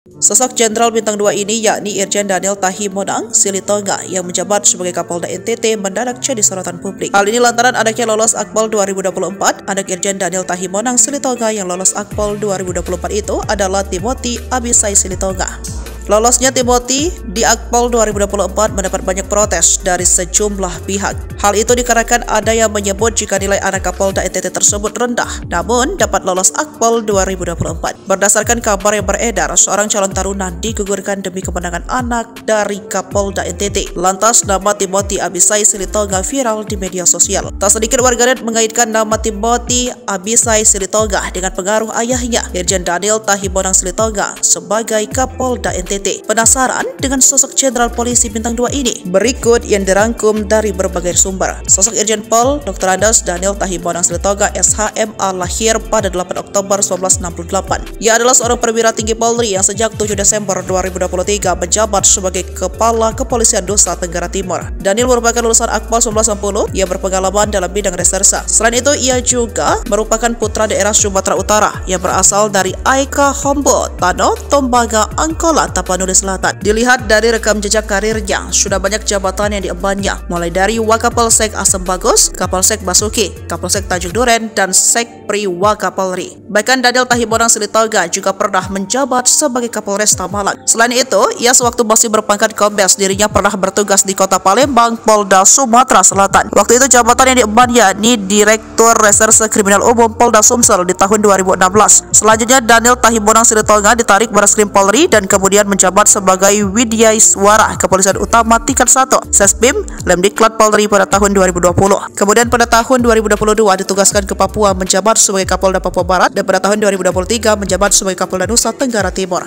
Sosok Jenderal Bintang 2 ini yakni Irjen Daniel Tahimonang Silitonga yang menjabat sebagai Kapolda NTT mendadak jadi sorotan publik. Hal ini lantaran anaknya lolos Akpol 2024. Anak Irjen Daniel Tahimonang Silitonga yang lolos Akpol 2024 itu adalah Timothy Abisai Silitonga. Lolosnya Timothy di Akpol 2024 mendapat banyak protes dari sejumlah pihak. Hal itu dikarenakan ada yang menyebut jika nilai anak Kapolda NTT tersebut rendah, namun dapat lolos Akpol 2024. Berdasarkan kabar yang beredar, seorang calon taruna digugurkan demi kemenangan anak dari Kapolda NTT. Lantas nama Timothy Abisai Silitonga viral di media sosial. Tak sedikit warganet mengaitkan nama Timothy Abisai Silitonga dengan pengaruh ayahnya, Irjen Daniel Tahimonang Silitonga, sebagai Kapolda NTT. Penasaran dengan sosok Jenderal Polisi Bintang 2 ini? Berikut yang dirangkum dari berbagai sumber. Sosok Irjen Pol Dr. Andes Daniel Tahimonang Silitonga SHMA lahir pada 8 Oktober 1968. Ia adalah seorang perwira tinggi Polri yang sejak 7 Desember 2023 menjabat sebagai Kepala Kepolisian Nusa Tenggara Timur. Daniel merupakan lulusan Akpol 1990. Ia berpengalaman dalam bidang reserse. Selain itu, ia juga merupakan putra daerah Sumatera Utara yang berasal dari Aika Hombo, Tano, Tombaga, Angkola, Tapanuli Selatan. Dilihat dari rekam jejak karirnya, sudah banyak jabatan yang diembannya, mulai dari Wakapolsek Asem Bagus, Kapolsek Basuki, Kapolsek Tanjung Duren, dan Sekpri Wakapolri. Bahkan Daniel Tahimonang Silitonga juga pernah menjabat sebagai Kapolresta Malang. Selain itu, ia sewaktu masih berpangkat Kombes, dirinya pernah bertugas di Kota Palembang, Polda Sumatera Selatan. Waktu itu jabatan yang diemban yakni Direktur Reserse Kriminal Umum Polda Sumsel di tahun 2016. Selanjutnya Daniel Tahimonang Silitonga ditarik Bareskrim Polri dan kemudian menjabat sebagai Widyaswara Kepolisian Utama Tingkat 1 Sesbim Lemdiklat Polri pada tahun 2020. Kemudian pada tahun 2022 ditugaskan ke Papua menjabat sebagai Kapolda Papua Barat dan pada tahun 2023 menjabat sebagai Kapolda Nusa Tenggara Timur.